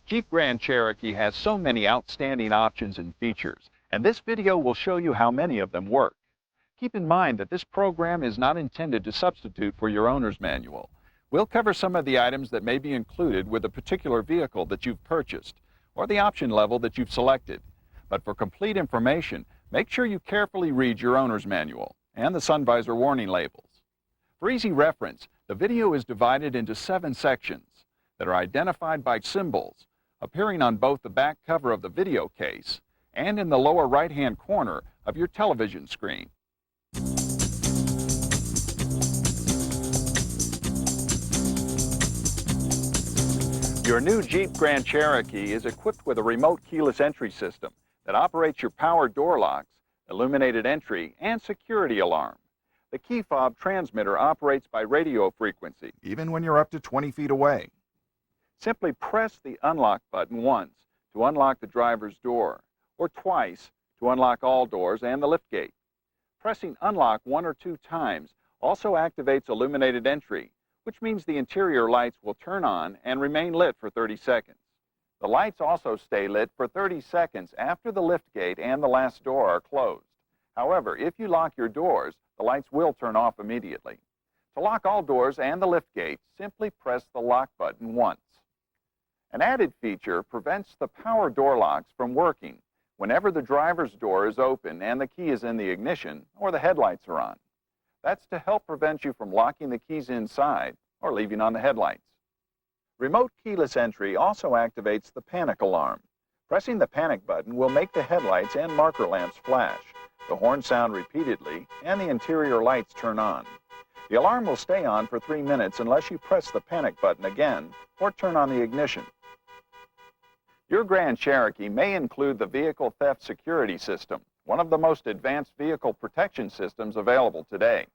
Jeep Grand Cherokee has so many outstanding options and features, and this video will show you how many of them work. Keep in mind that this program is not intended to substitute for your owner's manual. We'll cover some of the items that may be included with a particular vehicle that you've purchased, or the option level that you've selected. But for complete information, make sure you carefully read your owner's manual and the sun visor warning labels. For easy reference, the video is divided into 7 sections that are identified by symbols appearing on both the back cover of the video case and in the lower right-hand corner of your television screen. Your new Jeep Grand Cherokee is equipped with a remote keyless entry system that operates your power door locks, illuminated entry, and security alarm. The key fob transmitter operates by radio frequency, even when you're up to 20 feet away. Simply press the unlock button once to unlock the driver's door, or twice to unlock all doors and the liftgate. Pressing unlock 1 or 2 times also activates illuminated entry, which means the interior lights will turn on and remain lit for 30 seconds. The lights also stay lit for 30 seconds after the liftgate and the last door are closed. However, if you lock your doors, the lights will turn off immediately. To lock all doors and the liftgate, simply press the lock button once. An added feature prevents the power door locks from working whenever the driver's door is open and the key is in the ignition or the headlights are on. That's to help prevent you from locking the keys inside or leaving on the headlights. Remote keyless entry also activates the panic alarm. Pressing the panic button will make the headlights and marker lamps flash, the horn sound repeatedly, and the interior lights turn on. The alarm will stay on for 3 minutes unless you press the panic button again or turn on the ignition. Your Grand Cherokee may include the Vehicle Theft Security System, one of the most advanced vehicle protection systems available today.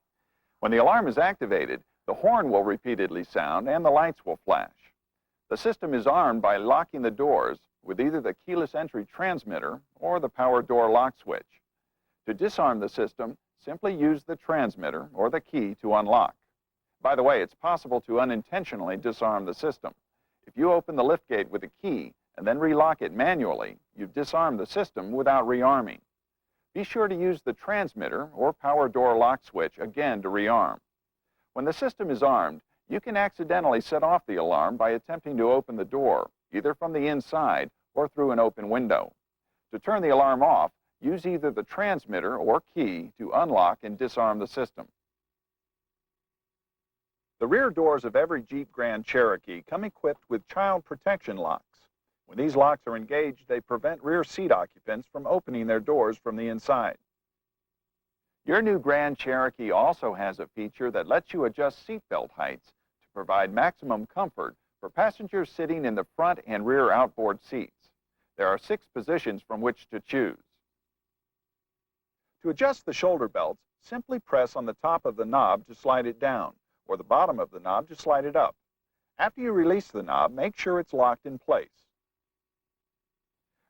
When the alarm is activated, the horn will repeatedly sound and the lights will flash. The system is armed by locking the doors with either the keyless entry transmitter or the power door lock switch. To disarm the system, simply use the transmitter or the key to unlock. By the way, it's possible to unintentionally disarm the system. If you open the liftgate with a key and then relock it manually, you've disarmed the system without rearming. Be sure to use the transmitter or power door lock switch again to rearm. When the system is armed, you can accidentally set off the alarm by attempting to open the door, either from the inside or through an open window. To turn the alarm off, use either the transmitter or key to unlock and disarm the system. The rear doors of every Jeep Grand Cherokee come equipped with child protection locks. When these locks are engaged, they prevent rear seat occupants from opening their doors from the inside. Your new Grand Cherokee also has a feature that lets you adjust seatbelt heights to provide maximum comfort for passengers sitting in the front and rear outboard seats. There are 6 positions from which to choose. To adjust the shoulder belts, simply press on the top of the knob to slide it down, or the bottom of the knob to slide it up. After you release the knob, make sure it's locked in place.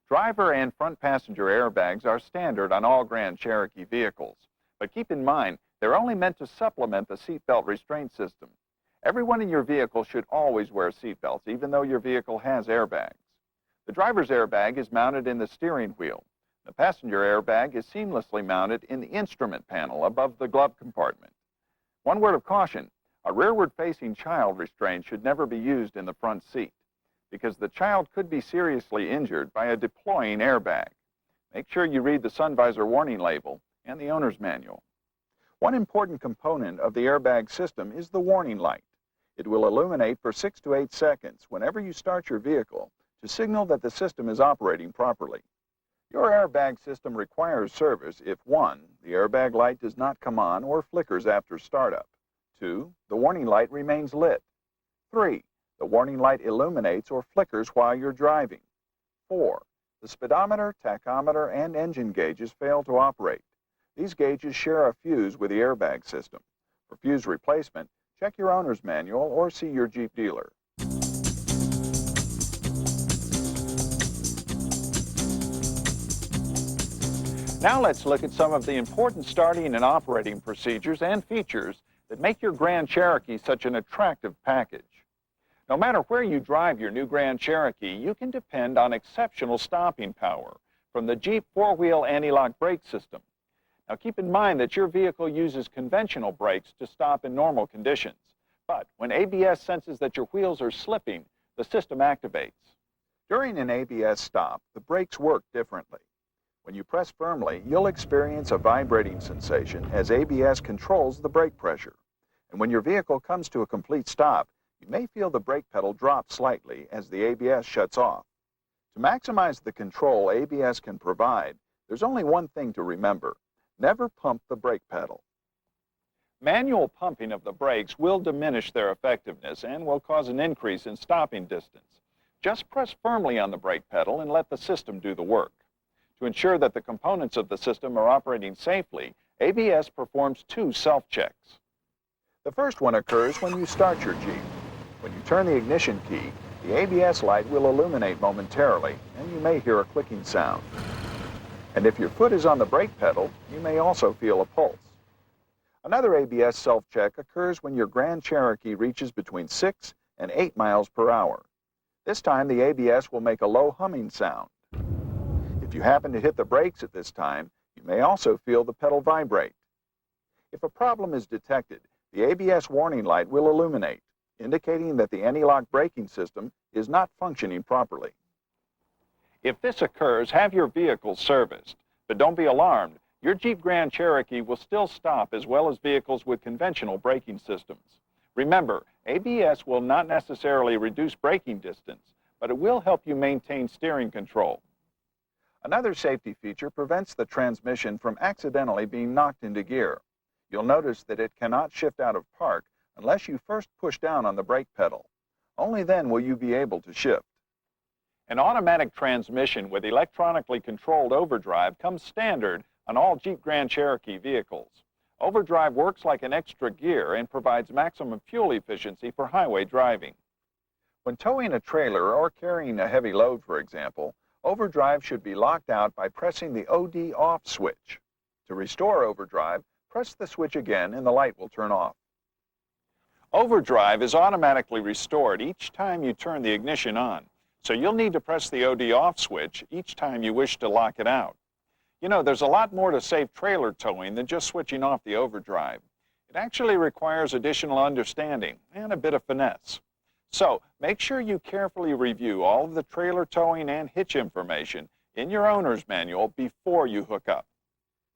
Driver and front passenger airbags are standard on all Grand Cherokee vehicles, but keep in mind they're only meant to supplement the seatbelt restraint system. Everyone in your vehicle should always wear seatbelts, even though your vehicle has airbags. The driver's airbag is mounted in the steering wheel. The passenger airbag is seamlessly mounted in the instrument panel above the glove compartment. One word of caution, a rearward-facing child restraint should never be used in the front seat, because the child could be seriously injured by a deploying airbag. Make sure you read the sun visor warning label and the owner's manual. One important component of the airbag system is the warning light. It will illuminate for 6 to 8 seconds whenever you start your vehicle to signal that the system is operating properly. Your airbag system requires service if 1, the airbag light does not come on or flickers after startup. 2, the warning light remains lit. 3, the warning light illuminates or flickers while you're driving. 4, the speedometer, tachometer, and engine gauges fail to operate. These gauges share a fuse with the airbag system. For fuse replacement, check your owner's manual or see your Jeep dealer. Now let's look at some of the important starting and operating procedures and features that make your Grand Cherokee such an attractive package. No matter where you drive your new Grand Cherokee, you can depend on exceptional stopping power from the Jeep four-wheel anti-lock brake system. Now keep in mind that your vehicle uses conventional brakes to stop in normal conditions. But when ABS senses that your wheels are slipping, the system activates. During an ABS stop, the brakes work differently. When you press firmly, you'll experience a vibrating sensation as ABS controls the brake pressure. And when your vehicle comes to a complete stop, you may feel the brake pedal drop slightly as the ABS shuts off. To maximize the control ABS can provide, there's only one thing to remember: never pump the brake pedal. Manual pumping of the brakes will diminish their effectiveness and will cause an increase in stopping distance. Just press firmly on the brake pedal and let the system do the work. To ensure that the components of the system are operating safely, ABS performs two self-checks. The first one occurs when you start your Jeep. When you turn the ignition key, the ABS light will illuminate momentarily, and you may hear a clicking sound. And if your foot is on the brake pedal, you may also feel a pulse. Another ABS self-check occurs when your Grand Cherokee reaches between 6 and 8 miles per hour. This time, the ABS will make a low humming sound. If you happen to hit the brakes at this time, you may also feel the pedal vibrate. If a problem is detected, the ABS warning light will illuminate, indicating that the anti-lock braking system is not functioning properly. If this occurs, have your vehicle serviced. But don't be alarmed. Your Jeep Grand Cherokee will still stop as well as vehicles with conventional braking systems. Remember, ABS will not necessarily reduce braking distance, but it will help you maintain steering control. Another safety feature prevents the transmission from accidentally being knocked into gear. You'll notice that it cannot shift out of park unless you first push down on the brake pedal. Only then will you be able to shift. An automatic transmission with electronically controlled overdrive comes standard on all Jeep Grand Cherokee vehicles. Overdrive works like an extra gear and provides maximum fuel efficiency for highway driving. When towing a trailer or carrying a heavy load, for example, overdrive should be locked out by pressing the OD off switch. To restore overdrive, press the switch again and the light will turn off. Overdrive is automatically restored each time you turn the ignition on, so you'll need to press the OD off switch each time you wish to lock it out. You know, there's a lot more to safe trailer towing than just switching off the overdrive. It actually requires additional understanding and a bit of finesse. So make sure you carefully review all of the trailer towing and hitch information in your owner's manual before you hook up.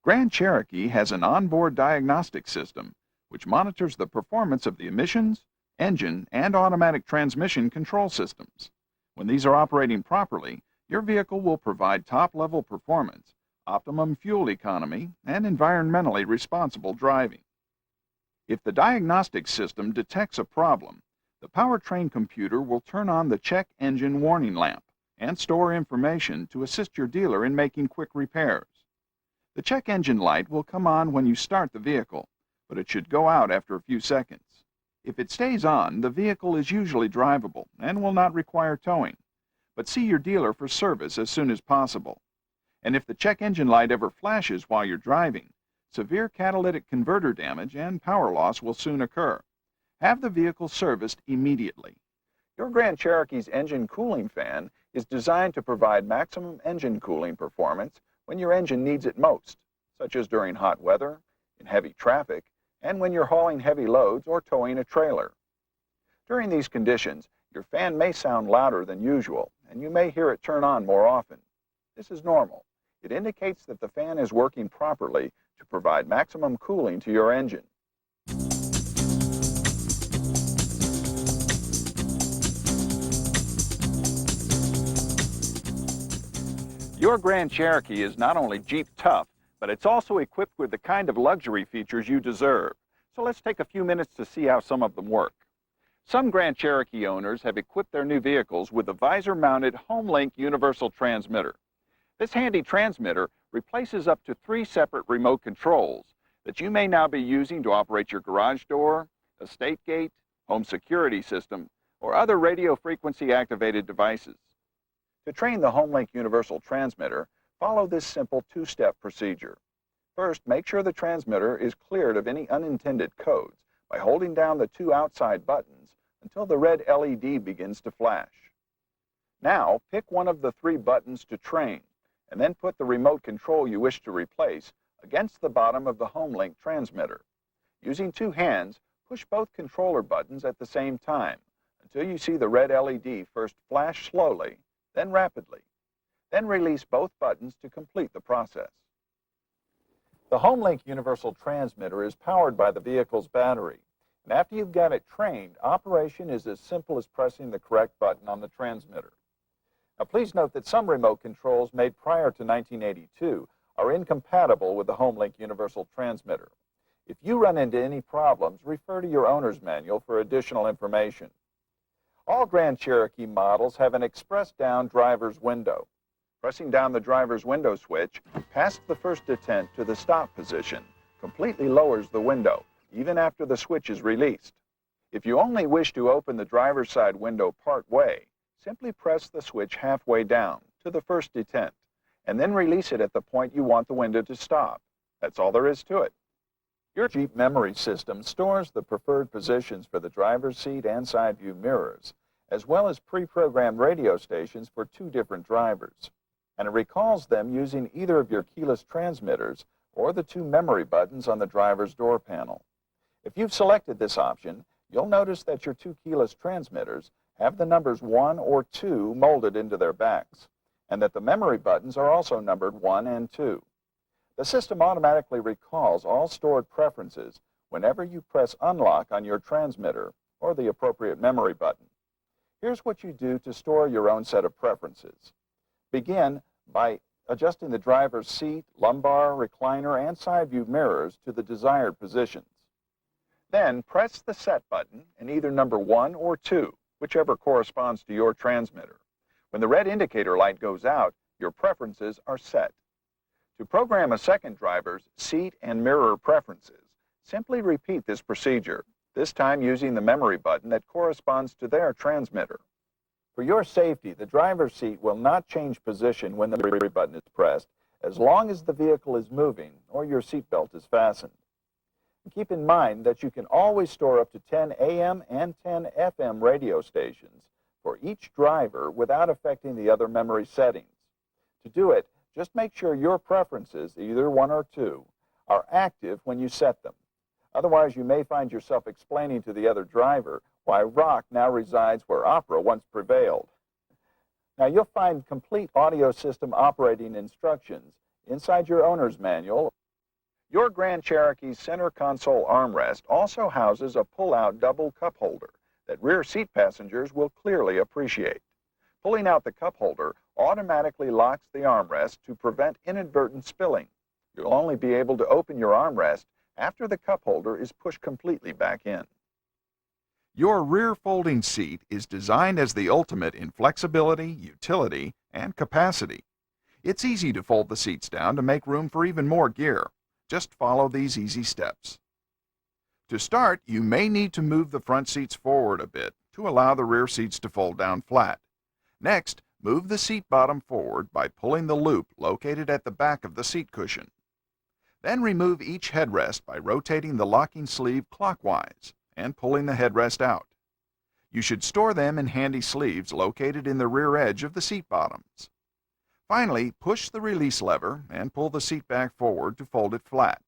Grand Cherokee has an onboard diagnostic system which monitors the performance of the emissions, engine, and automatic transmission control systems. When these are operating properly, your vehicle will provide top-level performance, optimum fuel economy, and environmentally responsible driving. If the diagnostic system detects a problem, the powertrain computer will turn on the check engine warning lamp and store information to assist your dealer in making quick repairs. The check engine light will come on when you start the vehicle, but it should go out after a few seconds. If it stays on, the vehicle is usually drivable and will not require towing, but see your dealer for service as soon as possible. And if the check engine light ever flashes while you're driving, severe catalytic converter damage and power loss will soon occur. Have the vehicle serviced immediately. Your Grand Cherokee's engine cooling fan is designed to provide maximum engine cooling performance when your engine needs it most, such as during hot weather, in heavy traffic, and when you're hauling heavy loads or towing a trailer. During these conditions, your fan may sound louder than usual, and you may hear it turn on more often. This is normal. It indicates that the fan is working properly to provide maximum cooling to your engine. Your Grand Cherokee is not only Jeep tough, but it's also equipped with the kind of luxury features you deserve. So let's take a few minutes to see how some of them work. Some Grand Cherokee owners have equipped their new vehicles with a visor-mounted HomeLink universal transmitter. This handy transmitter replaces up to 3 separate remote controls that you may now be using to operate your garage door, estate gate, home security system, or other radio frequency activated devices. To train the HomeLink universal transmitter, follow this simple 2-step procedure. First, make sure the transmitter is cleared of any unintended codes by holding down the 2 outside buttons until the red LED begins to flash. Now, pick one of the 3 buttons to train, and then put the remote control you wish to replace against the bottom of the HomeLink transmitter. Using 2 hands, push both controller buttons at the same time until you see the red LED first flash slowly, then rapidly. Then release both buttons to complete the process. The HomeLink universal transmitter is powered by the vehicle's battery, and after you've got it trained, operation is as simple as pressing the correct button on the transmitter. Now, please note that some remote controls made prior to 1982 are incompatible with the HomeLink universal transmitter. If you run into any problems, refer to your owner's manual for additional information. All Grand Cherokee models have an express-down driver's window. Pressing down the driver's window switch past the first detent to the stop position completely lowers the window, even after the switch is released. If you only wish to open the driver's side window part way, simply press the switch halfway down to the first detent, and then release it at the point you want the window to stop. That's all there is to it. Your Jeep memory system stores the preferred positions for the driver's seat and side view mirrors, as well as pre-programmed radio stations for 2 different drivers. And it recalls them using either of your keyless transmitters or the 2 memory buttons on the driver's door panel. If you've selected this option, you'll notice that your 2 keyless transmitters have the numbers 1 or 2 molded into their backs, and that the memory buttons are also numbered 1 and 2. The system automatically recalls all stored preferences whenever you press unlock on your transmitter or the appropriate memory button. Here's what you do to store your own set of preferences. Begin by adjusting the driver's seat, lumbar, recliner, and side view mirrors to the desired positions. Then press the set button and either number 1 or 2, whichever corresponds to your transmitter. When the red indicator light goes out, your preferences are set. To program a second driver's seat and mirror preferences, simply repeat this procedure, this time using the memory button that corresponds to their transmitter. For your safety, the driver's seat will not change position when the memory button is pressed, as long as the vehicle is moving or your seatbelt is fastened. And keep in mind that you can always store up to 10 AM and 10 FM radio stations for each driver without affecting the other memory settings. To do it, just make sure your preferences, either 1 or 2, are active when you set them. Otherwise, you may find yourself explaining to the other driver why rock now resides where opera once prevailed. Now, you'll find complete audio system operating instructions inside your owner's manual. Your Grand Cherokee's center console armrest also houses a pull-out double cup holder that rear seat passengers will clearly appreciate. Pulling out the cup holder automatically locks the armrest to prevent inadvertent spilling. You'll only be able to open your armrest after the cup holder is pushed completely back in. Your rear folding seat is designed as the ultimate in flexibility, utility, and capacity. It's easy to fold the seats down to make room for even more gear. Just follow these easy steps. To start, you may need to move the front seats forward a bit to allow the rear seats to fold down flat. Next, move the seat bottom forward by pulling the loop located at the back of the seat cushion. Then remove each headrest by rotating the locking sleeve clockwise and pulling the headrest out. You should store them in handy sleeves located in the rear edge of the seat bottoms. Finally, push the release lever and pull the seat back forward to fold it flat.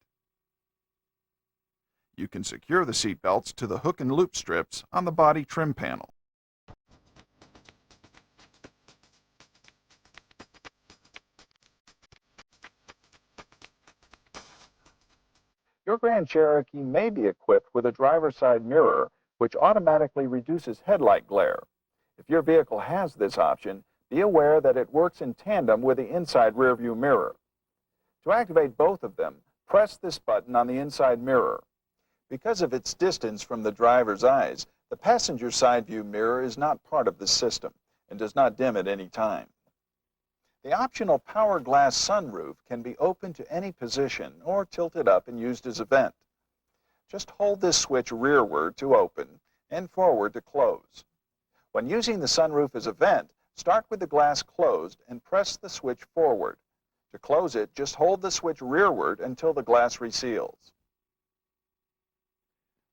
You can secure the seat belts to the hook and loop strips on the body trim panel. Your Grand Cherokee may be equipped with a driver's side mirror, which automatically reduces headlight glare. If your vehicle has this option, be aware that it works in tandem with the inside rearview mirror. To activate both of them, press this button on the inside mirror. Because of its distance from the driver's eyes, the passenger side view mirror is not part of the system and does not dim at any time. The optional power glass sunroof can be opened to any position or tilted up and used as a vent. Just hold this switch rearward to open and forward to close. When using the sunroof as a vent, start with the glass closed and press the switch forward. To close it, just hold the switch rearward until the glass reseals.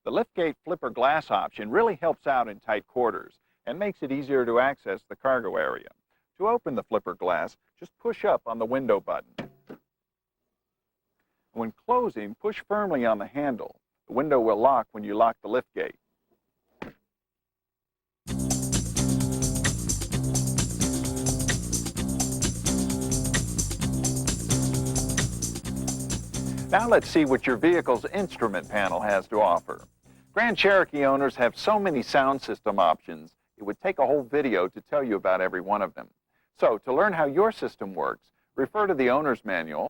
The liftgate flipper glass option really helps out in tight quarters and makes it easier to access the cargo area. To open the flipper glass, just push up on the window button. When closing, push firmly on the handle. The window will lock when you lock the liftgate. Now let's see what your vehicle's instrument panel has to offer. Grand Cherokee owners have so many sound system options, it would take a whole video to tell you about every one of them. So, to learn how your system works, refer to the owner's manual.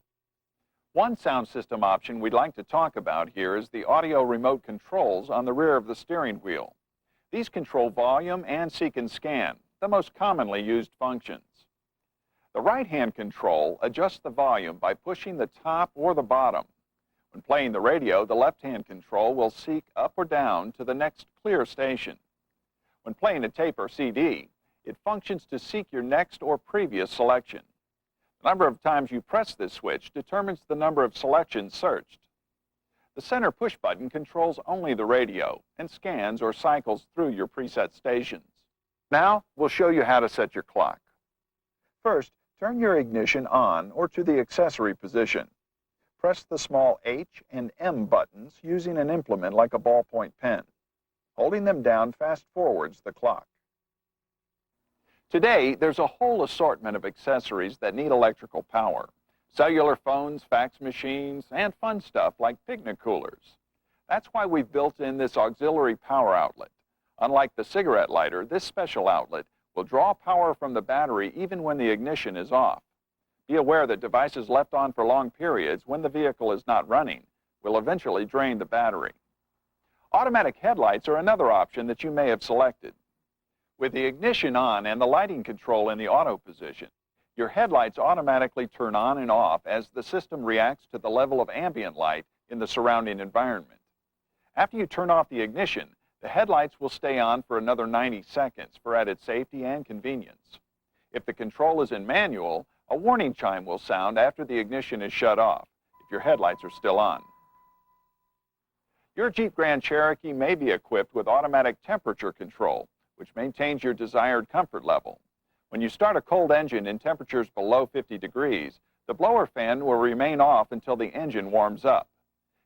One sound system option we'd like to talk about here is the audio remote controls on the rear of the steering wheel. These control volume and seek and scan, the most commonly used functions. The right-hand control adjusts the volume by pushing the top or the bottom. When playing the radio, the left-hand control will seek up or down to the next clear station. When playing a tape or CD, it functions to seek your next or previous selection. The number of times you press this switch determines the number of selections searched. The center push button controls only the radio and scans or cycles through your preset stations. Now, we'll show you how to set your clock. First, turn your ignition on or to the accessory position. Press the small H and M buttons using an implement like a ballpoint pen. Holding them down fast forwards the clock. Today, there's a whole assortment of accessories that need electrical power. Cellular phones, fax machines, and fun stuff like picnic coolers. That's why we've built in this auxiliary power outlet. Unlike the cigarette lighter, this special outlet will draw power from the battery even when the ignition is off. Be aware that devices left on for long periods when the vehicle is not running will eventually drain the battery. Automatic headlights are another option that you may have selected. With the ignition on and the lighting control in the auto position, your headlights automatically turn on and off as the system reacts to the level of ambient light in the surrounding environment. After you turn off the ignition, the headlights will stay on for another 90 seconds for added safety and convenience. If the control is in manual, a warning chime will sound after the ignition is shut off, if your headlights are still on. Your Jeep Grand Cherokee may be equipped with automatic temperature control, which maintains your desired comfort level. When you start a cold engine in temperatures below 50 degrees, the blower fan will remain off until the engine warms up.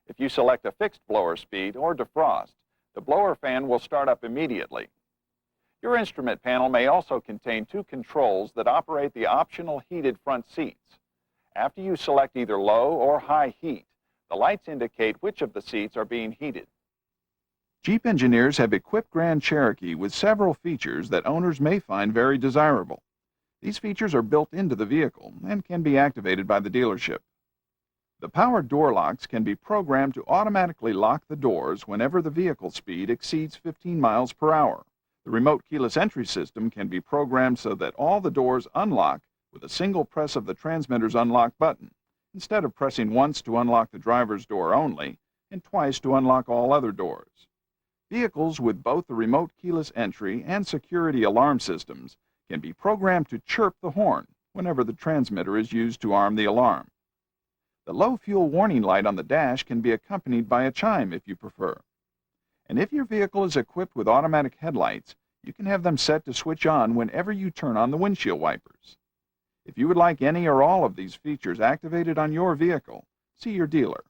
If you select a fixed blower speed or defrost, the blower fan will start up immediately. Your instrument panel may also contain two controls that operate the optional heated front seats. After you select either low or high heat, the lights indicate which of the seats are being heated. Jeep engineers have equipped Grand Cherokee with several features that owners may find very desirable. These features are built into the vehicle and can be activated by the dealership. The power door locks can be programmed to automatically lock the doors whenever the vehicle speed exceeds 15 miles per hour. The remote keyless entry system can be programmed so that all the doors unlock with a single press of the transmitter's unlock button, instead of pressing once to unlock the driver's door only and twice to unlock all other doors. Vehicles with both the remote keyless entry and security alarm systems can be programmed to chirp the horn whenever the transmitter is used to arm the alarm. The low fuel warning light on the dash can be accompanied by a chime if you prefer. And if your vehicle is equipped with automatic headlights, you can have them set to switch on whenever you turn on the windshield wipers. If you would like any or all of these features activated on your vehicle, see your dealer.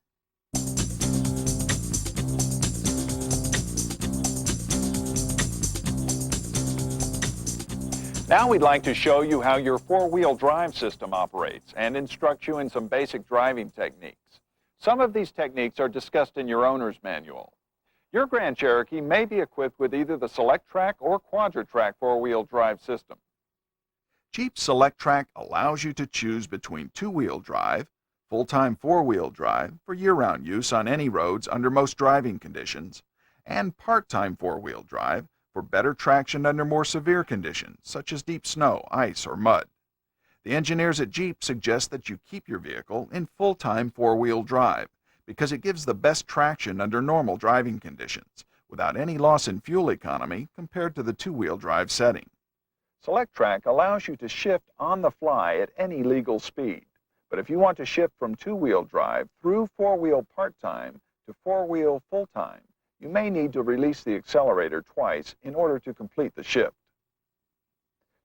Now we'd like to show you how your four-wheel drive system operates and instruct you in some basic driving techniques. Some of these techniques are discussed in your owner's manual. Your Grand Cherokee may be equipped with either the Select-Track or Quadra-Track four-wheel drive system. Jeep Select-Track allows you to choose between two-wheel drive, full-time four-wheel drive for year-round use on any roads under most driving conditions, and part-time four-wheel drive for better traction under more severe conditions, such as deep snow, ice, or mud. The engineers at Jeep suggest that you keep your vehicle in full-time four-wheel drive because it gives the best traction under normal driving conditions without any loss in fuel economy compared to the two-wheel drive setting. Select-Track allows you to shift on the fly at any legal speed, but if you want to shift from two-wheel drive through four-wheel part-time to four-wheel full-time, you may need to release the accelerator twice in order to complete the shift.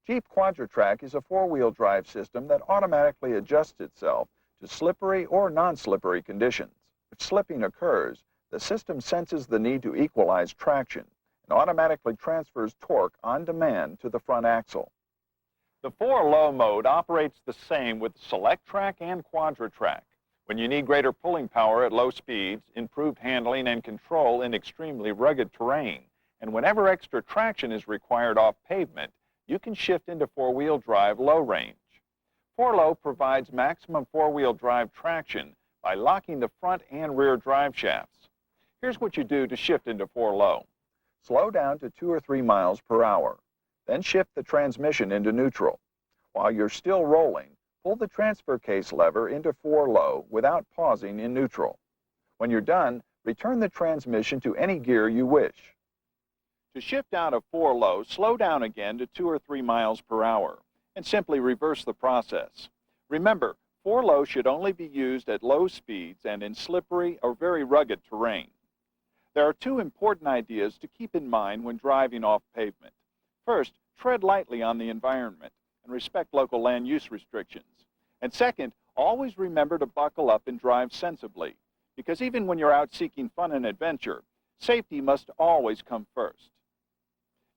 Jeep QuadraTrack is a four-wheel drive system that automatically adjusts itself to slippery or non-slippery conditions. If slipping occurs, the system senses the need to equalize traction and automatically transfers torque on demand to the front axle. The 4-low mode operates the same with SelectTrack and QuadraTrack. When you need greater pulling power at low speeds, improved handling and control in extremely rugged terrain, and whenever extra traction is required off pavement, you can shift into four-wheel drive low range. 4-low provides maximum four-wheel drive traction by locking the front and rear drive shafts. Here's what you do to shift into 4-low. Slow down to 2 or 3 miles per hour. Then shift the transmission into neutral. While you're still rolling, pull the transfer case lever into 4-low without pausing in neutral. When you're done, return the transmission to any gear you wish. To shift out of 4-low, slow down again to 2 or 3 miles per hour and simply reverse the process. Remember, 4-low should only be used at low speeds and in slippery or very rugged terrain. There are two important ideas to keep in mind when driving off pavement. First, tread lightly on the environment and respect local land use restrictions. And second, always remember to buckle up and drive sensibly, because even when you're out seeking fun and adventure, safety must always come first.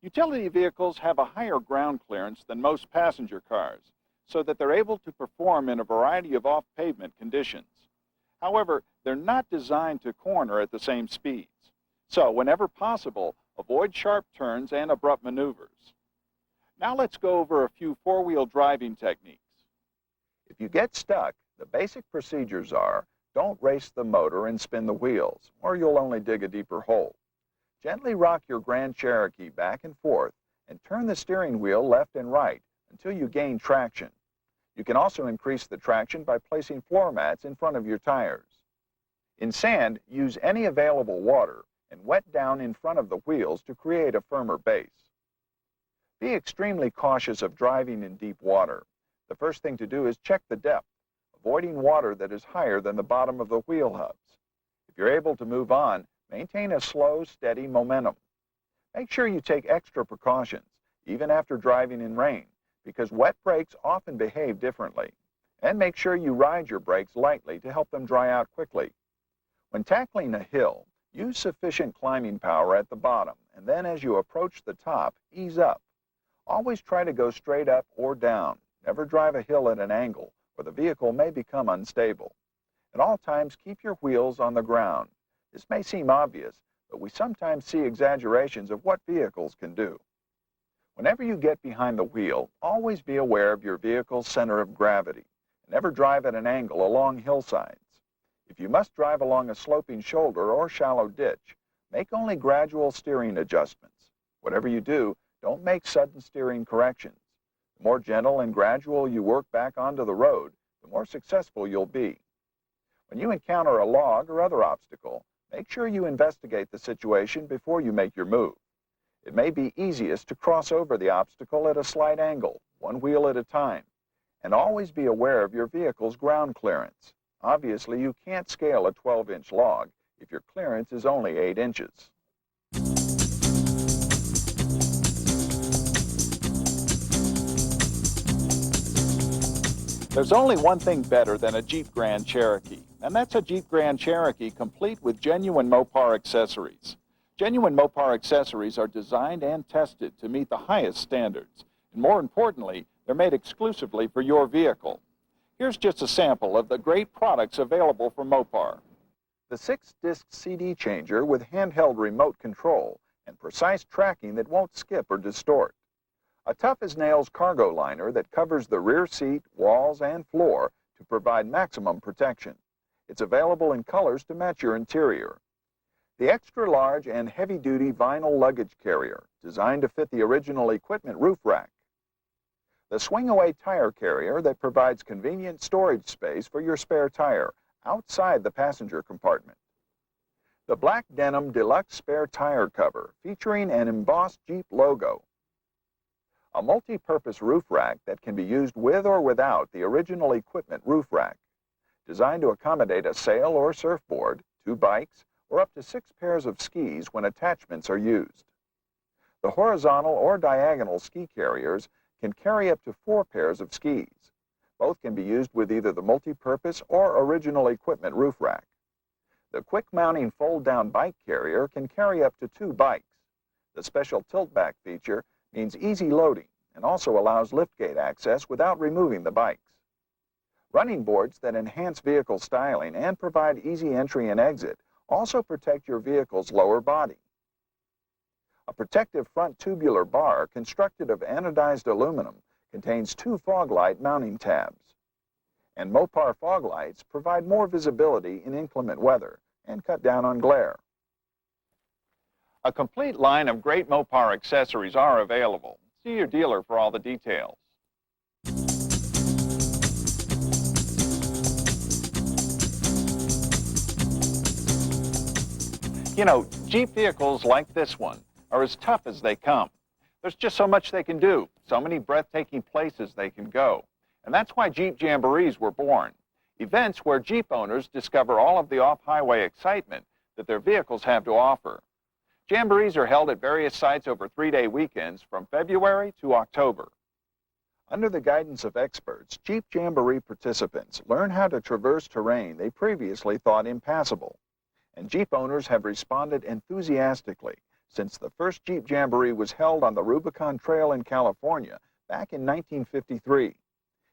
Utility vehicles have a higher ground clearance than most passenger cars, so that they're able to perform in a variety of off-pavement conditions. However, they're not designed to corner at the same speeds. So, whenever possible, avoid sharp turns and abrupt maneuvers. Now let's go over a few four-wheel driving techniques. If you get stuck, the basic procedures are: don't race the motor and spin the wheels, or you'll only dig a deeper hole. Gently rock your Grand Cherokee back and forth and turn the steering wheel left and right until you gain traction. You can also increase the traction by placing floor mats in front of your tires. In sand, use any available water and wet down in front of the wheels to create a firmer base. Be extremely cautious of driving in deep water. The first thing to do is check the depth, avoiding water that is higher than the bottom of the wheel hubs. If you're able to move on, maintain a slow, steady momentum. Make sure you take extra precautions, even after driving in rain, because wet brakes often behave differently. And make sure you ride your brakes lightly to help them dry out quickly. When tackling a hill, use sufficient climbing power at the bottom, and then as you approach the top, ease up. Always try to go straight up or down. Never drive a hill at an angle, or the vehicle may become unstable. At all times, keep your wheels on the ground. This may seem obvious, but we sometimes see exaggerations of what vehicles can do. Whenever you get behind the wheel, always be aware of your vehicle's center of gravity. Never drive at an angle along hillsides. If you must drive along a sloping shoulder or shallow ditch, make only gradual steering adjustments. Whatever you do, don't make sudden steering corrections. The more gentle and gradual you work back onto the road, the more successful you'll be. When you encounter a log or other obstacle, make sure you investigate the situation before you make your move. It may be easiest to cross over the obstacle at a slight angle, one wheel at a time, and always be aware of your vehicle's ground clearance. Obviously, you can't scale a 12-inch log if your clearance is only 8 inches. There's only one thing better than a Jeep Grand Cherokee, and that's a Jeep Grand Cherokee complete with genuine Mopar accessories. Genuine Mopar accessories are designed and tested to meet the highest standards, and more importantly, they're made exclusively for your vehicle. Here's just a sample of the great products available from Mopar. The 6-disc CD changer with handheld remote control and precise tracking that won't skip or distort. A tough-as-nails cargo liner that covers the rear seat, walls, and floor to provide maximum protection. It's available in colors to match your interior. The extra-large and heavy-duty vinyl luggage carrier, designed to fit the original equipment roof rack. The swing-away tire carrier that provides convenient storage space for your spare tire outside the passenger compartment. The black denim deluxe spare tire cover featuring an embossed Jeep logo. A multi-purpose roof rack that can be used with or without the original equipment roof rack, designed to accommodate a sail or surfboard, 2 bikes, or up to 6 pairs of skis when attachments are used. The horizontal or diagonal ski carriers can carry up to 4 pairs of skis. Both can be used with either the multi-purpose or original equipment roof rack. The quick mounting fold-down bike carrier can carry up to 2 bikes. The special tilt-back feature means easy loading and also allows liftgate access without removing the bikes. Running boards that enhance vehicle styling and provide easy entry and exit also protect your vehicle's lower body. A protective front tubular bar constructed of anodized aluminum contains 2 fog light mounting tabs. And Mopar fog lights provide more visibility in inclement weather and cut down on glare. A complete line of great Mopar accessories are available. See your dealer for all the details. You know, Jeep vehicles like this one are as tough as they come. There's just so much they can do, so many breathtaking places they can go. And that's why Jeep Jamborees were born. Events where Jeep owners discover all of the off-highway excitement that their vehicles have to offer. Jamborees are held at various sites over 3-day weekends from February to October. Under the guidance of experts, Jeep Jamboree participants learn how to traverse terrain they previously thought impassable. And Jeep owners have responded enthusiastically since the first Jeep Jamboree was held on the Rubicon Trail in California back in 1953.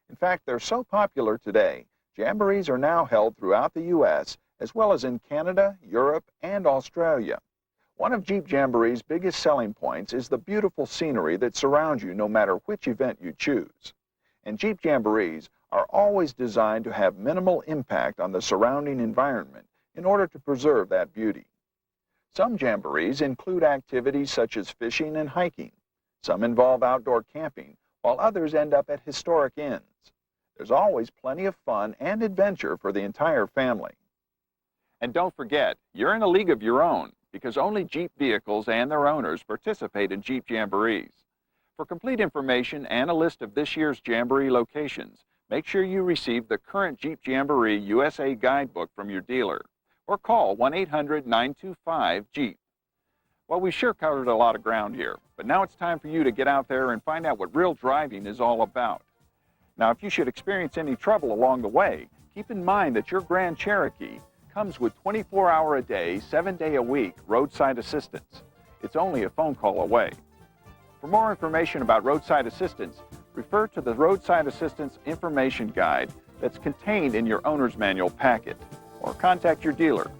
In fact, they're so popular today, Jamborees are now held throughout the U.S. as well as in Canada, Europe, and Australia. One of Jeep Jamboree's biggest selling points is the beautiful scenery that surrounds you no matter which event you choose. And Jeep Jamborees are always designed to have minimal impact on the surrounding environment in order to preserve that beauty. Some Jamborees include activities such as fishing and hiking. Some involve outdoor camping, while others end up at historic inns. There's always plenty of fun and adventure for the entire family. And don't forget, you're in a league of your own, because only Jeep vehicles and their owners participate in Jeep Jamborees. For complete information and a list of this year's Jamboree locations, make sure you receive the current Jeep Jamboree USA Guidebook from your dealer, or call 1-800-925-JEEP. Well, we sure covered a lot of ground here, but now it's time for you to get out there and find out what real driving is all about. Now, if you should experience any trouble along the way, keep in mind that your Grand Cherokee comes with 24-hour-a-day, 7-day-a-week roadside assistance. It's only a phone call away. For more information about roadside assistance, refer to the Roadside Assistance Information Guide that's contained in your owner's manual packet, or contact your dealer